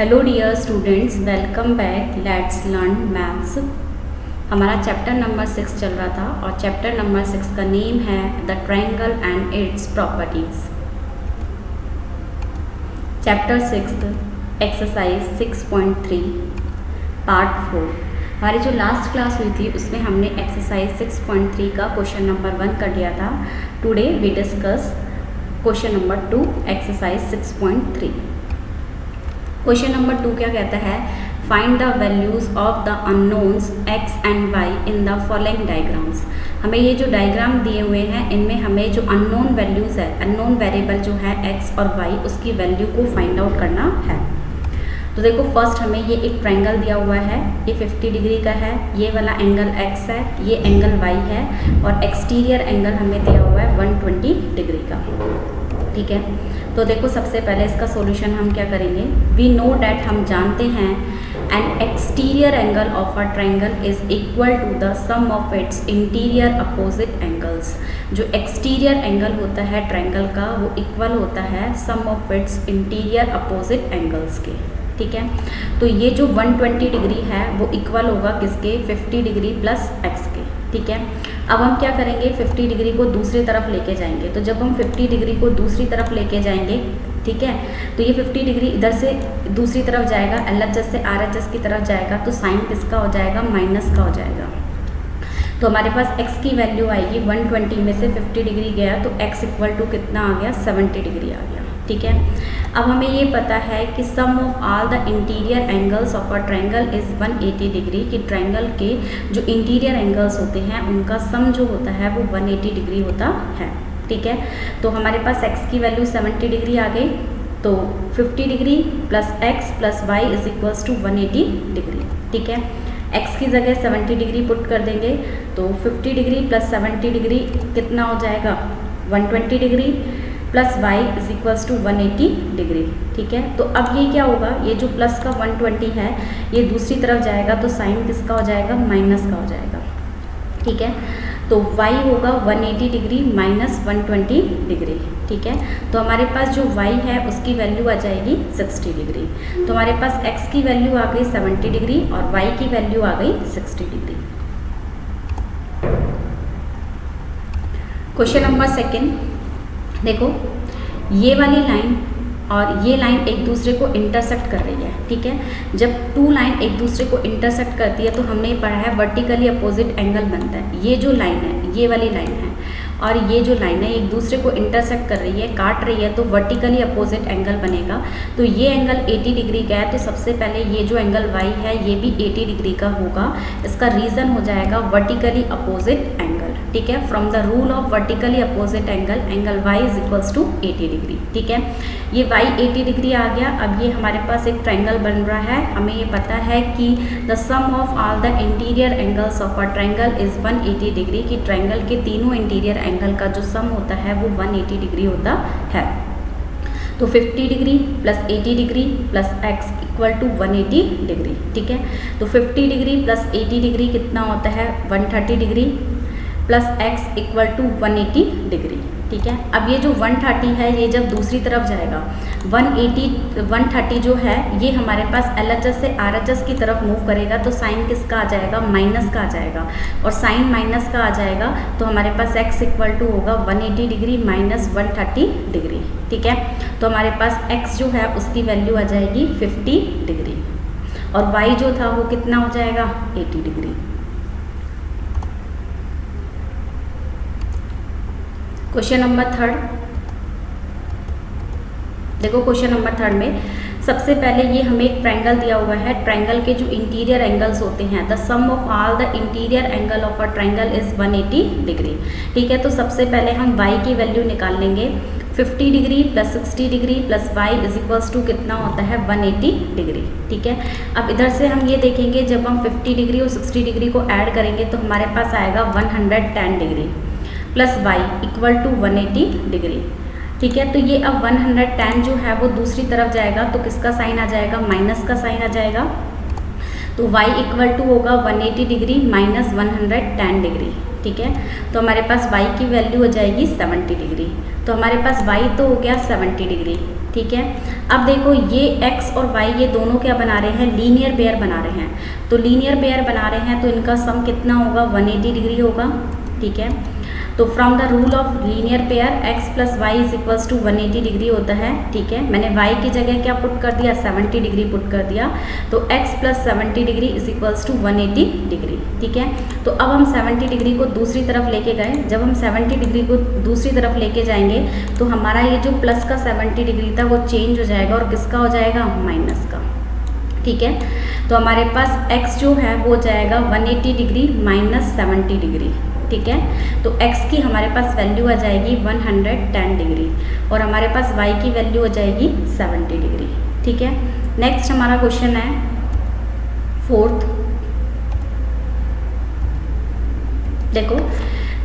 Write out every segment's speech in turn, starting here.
Hello dear students, welcome back. Let's learn maths. हमारा chapter number 6 चल रहा था और चैप्टर नंबर 6 का नेम है the triangle and its properties. Chapter 6 exercise 6.3 part 4। हमारी जो लास्ट क्लास हुई थी उसमें हमने एक्सरसाइज 6.3 का क्वेश्चन नंबर 1 कर लिया था। Today we discuss question number 2 exercise 6.3। Question number 2 क्या कहता है? Find the values of the unknowns x and y in the following diagrams. हमें ये जो डायग्राम दिए हुए हैं इनमें हमें जो अननोन वैल्यूज है, अननोन वेरिएबल जो है x और y, उसकी वैल्यू को फाइंड आउट करना है। तो देखो फर्स्ट हमें ये एक ट्रायंगल दिया हुआ है, ये 50 डिग्री का है, ये वाला एंगल x है, ये एंगल y है और एक्सटीरियर एंगल हमें दिया हुआ है 120 डिग्री का। ठीक है, तो देखो सबसे पहले इसका सॉल्यूशन हम क्या करेंगे। वी नो डैट, हम जानते हैं an exterior angle of a triangle is equal to the sum of its interior opposite angles. जो एक्सटीरियर एंगल होता है ट्रायंगल का वो इक्वल होता है sum of its interior opposite angles के। ठीक है, तो ये जो 120 डिग्री है वो इक्वल होगा किसके? 50 डिग्री प्लस x के। ठीक है, अब हम क्या करेंगे, 50 डिग्री को दूसरी तरफ लेके जाएंगे। तो जब हम 50 डिग्री को दूसरी तरफ लेके जाएंगे, ठीक है, तो ये 50 डिग्री इधर से दूसरी तरफ जाएगा, LHS से RHS की तरफ जाएगा, तो साइन किसका हो जाएगा? माइनस का हो जाएगा। तो हमारे पास x की वैल्यू आएगी 120 में से 50 डिग्री गया तो x इक्वल टू कितना आ गया? 70 डिग्री आ गया। ठीक है, अब हमें ये पता है कि sum of all the interior angles of a triangle is 180 degree, कि ट्रायंगल के जो इंटीरियर एंगल्स होते हैं उनका सम जो होता है वो 180 डिग्री होता है। ठीक है, तो हमारे पास x की वैल्यू 70 डिग्री आ गई, तो 50 degree plus x plus y is equals to 180 degree. ठीक है, x की जगह 70 डिग्री पुट कर देंगे तो 50 डिग्री प्लस 70 डिग्री कितना हो जाएगा? 120 degree plus y is equals to 180 degree. ठीक है, तो अब ये क्या होगा, ये जो प्लस का 120 है ये दूसरी तरफ जाएगा तो साइन किसका हो जाएगा? माइनस का हो जाएगा। ठीक है, तो y होगा 180 डिग्री माइनस 120 डिग्री। ठीक है, तो हमारे पास जो y है उसकी वैल्यू आ जाएगी 60 डिग्री। तो हमारे पास x की वैल्यू आ गई 70 डिग्री और y की वैल्यू आ गई 60 डिग्री। क्वेश्चन नंबर 2, देखो ये वाली लाइन और ये लाइन एक दूसरे को इंटरसेक्ट कर रही है। ठीक है, जब टू लाइन एक दूसरे को इंटरसेक्ट करती है तो हमने पढ़ा है वर्टिकली अपोजिट एंगल बनता है। ये जो लाइन है, ये वाली लाइन है और ये जो लाइन है एक दूसरे को इंटरसेक्ट कर रही है, काट रही है, तो वर्टिकली अपोजिट एंगल बनेगा। तो ये एंगल 80 डिग्री का है, तो सबसे पहले ये जो एंगल y है ये भी 80 डिग्री का होगा। इसका रीज़न हो जाएगा वर्टिकली अपोजिट एंगल। ठीक है, from the rule of vertically opposite angle, angle y is equals to 80 degree. ठीक है, ये y 80 डिग्री आ गया। अब ये हमारे पास एक ट्रायंगल बन रहा है। हमें ये पता है कि the sum of all the interior angles of a triangle is 180 degree, कि ट्रायंगल के तीनों इंटीरियर एंगल का जो सम होता है वो 180 डिग्री होता है। तो 50 degree plus 80 degree plus x equal to 180 degree. ठीक है, तो 50 डिग्री प्लस 80 डिग्री कितना होता है? 130 degree plus x equal to 180 degree. ठीक है, अब ये जो 130 है ये जब दूसरी तरफ जाएगा, 130 जो है ये हमारे पास LHS से RHS की तरफ मूव करेगा तो साइन किसका आ जाएगा? माइनस का आ जाएगा, और साइन माइनस का आ जाएगा तो हमारे पास x इक्वल टू होगा 180 डिग्री माइनस 130 डिग्री। ठीक है, तो हमारे पास x जो है उसकी वैल्यू आ जाएगी 50 डिग्री और y जो था वो कितना हो जाएगा? 80 डिग्री। क्वेश्चन नंबर 3, देखो क्वेश्चन नंबर 3 में सबसे पहले ये हमें एक ट्रायंगल दिया हुआ है। ट्रायंगल के जो इंटीरियर एंगल्स होते हैं, the sum of all the interior angle of a triangle is 180 degree. ठीक है, तो सबसे पहले हम y की वैल्यू निकाल लेंगे। 50 degree plus 60 degree plus y is equals to कितना होता है? 180 डिग्री। ठीक है, अब इधर से हम ये देखेंगे जब हम 50 डिग्री और 60 डिग्री को ऐड करेंगे तो हमारे पास आएगा 110 degree plus y equal to 180 degree. ठीक है, तो ये अब 110 जो है वो दूसरी तरफ जाएगा तो किसका साइन आ जाएगा? माइनस का साइन आ जाएगा। तो y इक्वल टू होगा 180 डिग्री माइनस 110 डिग्री। ठीक है, तो हमारे पास y की वैल्यू हो जाएगी 70 डिग्री। तो हमारे पास y तो हो गया 70 डिग्री, ठीक है। अब देखो ये x और y ये दोनों क्या बना रहे हैं, लीनियर पेयर बना रहे हैं। तो लीनियर पेयर बना रहे हैं तो इनका सम कितना होगा, 180 डिग्री होगा, ठीक है। तो from the rule of linear pair x plus y is equals to 180 degree होता है, ठीक है। मैंने y की जगह क्या पुट कर दिया, 70 डिग्री पुट कर दिया। तो x plus 70 degree is equals to 180 degree, ठीक है। तो अब हम 70 डिग्री को दूसरी तरफ लेके गए। जब हम 70 डिग्री को दूसरी तरफ लेके जाएंगे तो हमारा ये जो प्लस का 70 डिग्री था वो चेंज हो जाएगा और किसका हो जाएगा, माइनस का, ठीक है। तो हमारे पास x जो है वो जाएगा 180 डिग्री माइनस 70 डिग्री, ठीक है। तो x की हमारे पास वैल्यू आ जाएगी 110 डिग्री और हमारे पास y की वैल्यू हो जाएगी 70 डिग्री, ठीक है। नेक्स्ट हमारा क्वेश्चन है 4th। देखो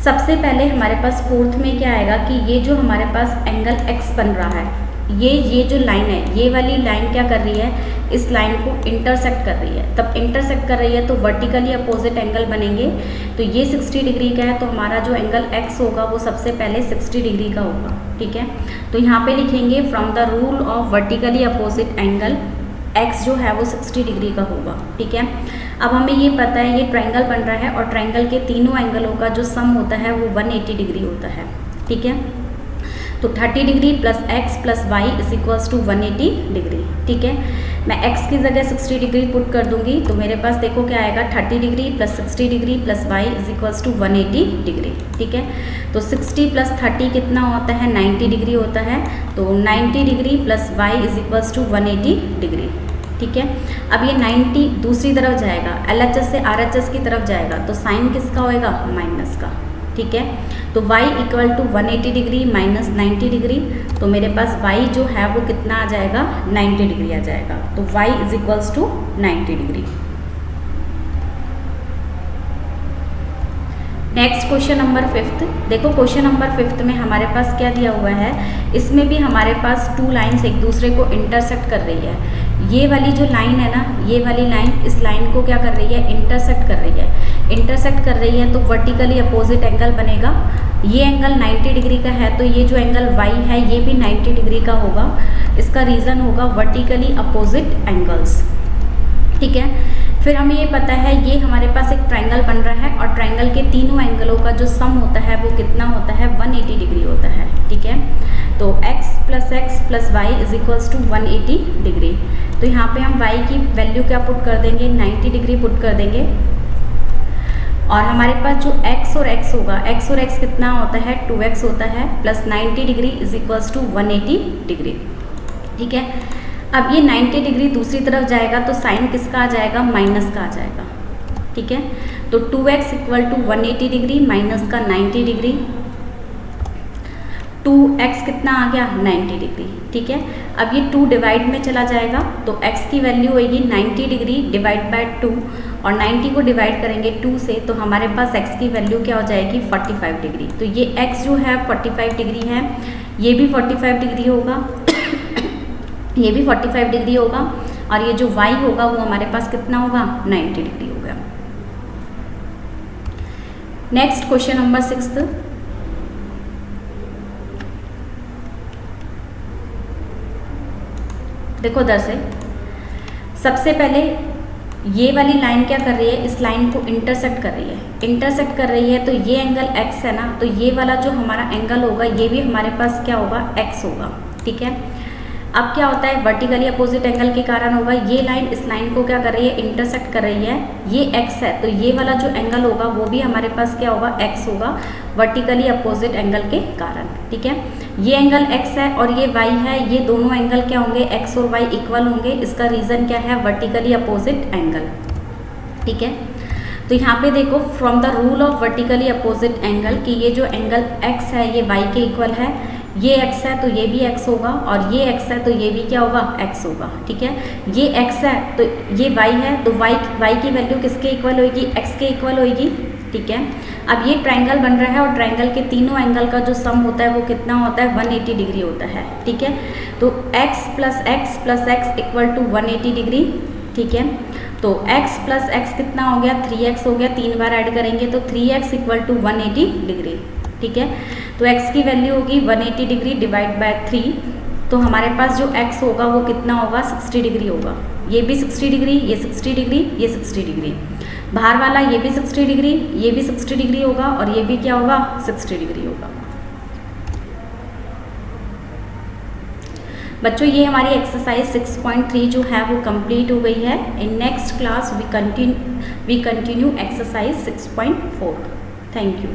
सबसे पहले हमारे पास 4th में क्या आएगा कि ये जो हमारे पास एंगल x बन रहा है, ये जो लाइन है, ये वाली लाइन क्या कर रही है, इस लाइन को इंटरसेक्ट कर रही है। तब इंटरसेक्ट कर रही है तो वर्टिकली अपोजिट एंगल बनेंगे। तो ये 60 डिग्री का है तो हमारा जो एंगल x होगा वो सबसे पहले 60 डिग्री का होगा, ठीक है। तो यहाँ पे लिखेंगे from the rule of vertically opposite angle x जो है वो 60 डिग्री का होगा, ठीक है। अब हमें ये पता है ये ट्रायंगल बन रहा है और ट्रायंगल के तीनों एंगलों का जो सम होता है वो 180 डिग्री होता है, ठीक है। तो 30 degree plus x plus y is equals to 180 degree, ठीक है। मैं x की जगह 60 डिग्री पुट कर दूंगी तो मेरे पास देखो क्या आएगा, 30 degree plus 60 degree plus y is equals to 180 degree, ठीक है। तो 60 प्लस 30 कितना होता है, 90 डिग्री होता है। तो 90 degree plus y is equals to 180 degree, ठीक है। अब ये 90 दूसरी तरफ जाएगा, LHS से RHS की तरफ जाएगा तो साइन किसका होएगा, माइनस का, ठीक है। तो y equal to 180 degree minus 90 degree, तो मेरे पास y जो है वो कितना आ जाएगा, 90 डिग्री आ जाएगा। तो y is equals to 90 degree. Next question number 5th। देखो क्वेश्चन नंबर 5th में हमारे पास क्या दिया हुआ है, इसमें भी हमारे पास 2 लाइन्स एक दूसरे को इंटरसेक्ट कर रही है। ये वाली जो लाइन है ना, ये वाली लाइन इस लाइन को क्या कर रही है, इंटरसेक्ट कर रही है। इंटरसेक्ट कर रही है तो वर्टिकली अपोजिट एंगल बनेगा। ये एंगल 90 डिग्री का है तो ये जो एंगल y है ये भी 90 डिग्री का होगा। इसका रीज़न होगा वर्टिकली अपोजिट एंगल्स, ठीक है। फिर हमें ये पता है ये हमारे पास एक ट्रायंगल बन रहा है और ट्रायंगल के तीनों एंगलों का जो सम होता है वो कितना होता है, 180 डिग्री होता है, ठीक है। तो x plus y is equals to 180 degree. तो यहाँ पे हम y की वैल्यू क्या पुट कर देंगे, 90 डिग्री पुट कर देंगे। और हमारे पास जो x और x होगा, x और x कितना होता है, 2x होता है, plus 90 degree is equals to 180 degree, ठीक है। अब ये 90 डिग्री दूसरी तरफ जाएगा तो साइन किसका आ जाएगा, माइनस का आ जाएगा, ठीक है। तो 2x equal to 180 degree minus का 90 डिग्री, 2x कितना आ गया, 90 डिग्री, ठीक है। अब ये 2 डिवाइड में चला जाएगा तो x की वैल्यू होगी 90 डिग्री डिवाइड बाय 2 और 90 को डिवाइड करेंगे 2 से तो हमारे पास x की वैल्यू क्या हो जाएगी, 45 डिग्री। तो ये x जो है 45 डिग्री है, ये भी 45 डिग्री होगा ये भी 45 डिग्री होगा और ये जो y होगा वो हमारे पास कितना होगा, 90 डिग्री हो गया। Next question number 6th। देखो इधर से सबसे पहले ये वाली लाइन क्या कर रही है, इस लाइन को इंटरसेक्ट कर रही है। इंटरसेक्ट कर रही है तो ये एंगल x है ना, तो ये वाला जो हमारा एंगल होगा ये भी हमारे पास क्या होगा, x होगा, ठीक है। अब क्या होता है, वर्टिकली अपोजिट एंगल के कारण होगा, ये लाइन इस लाइन को क्या कर रही है, इंटरसेक्ट कर रही है। ये x है तो ये वाला जो एंगल होगा वो भी हमारे पास क्या होगा, x होगा, वर्टिकली अपोजिट एंगल के कारण, ठीक है। ये एंगल x है और ये y है, ये दोनों एंगल क्या होंगे, x और y इक्वल होंगे। इसका रीज़न क्या है, वर्टिकली अपोजिट एंगल, ठीक है। तो यहाँ पे देखो from the rule of vertically opposite angle कि ये जो एंगल x है ये y के इक्वल है, ये x है तो ये भी x होगा और ये x है तो ये भी क्या होगा, x होगा, ठीक है। ये x है तो ये y है तो y की वैल्यू किसके इक्वल होगी, x के इक्वल होगी, ठीक है। अब ये ट्रायंगल बन रहा है और ट्रायंगल के तीनों एंगल का जो सम होता है वो कितना होता है, 180 डिग्री होता है, ठीक है। तो x plus x equal to 180 degree, ठीक है। तो x प्लस x कितना हो गया, 3x हो गया, 3 बार ऐड करेंगे तो 3x इक्वल टू 180 डिग्री, ठीक है। तो x की वैल्यू होगी 180 डिग्री डिवाइड बाय 3, तो हमारे पास जो x होगा वो कितना होगा 60 डिग्री होगा। ये भी 60 डिग्री, ये 60 डिग्री, ये 60 डिग्री, बाहर वाला ये भी 60 डिग्री, ये भी 60 डिग्री होगा और ये भी क्या होगा 60 डिग्री होगा। बच्चों ये हमारी एक्सरसाइज 6.3 जो है वो कंप्लीट हो गई है। In next class we continue exercise 6.4। Thank you.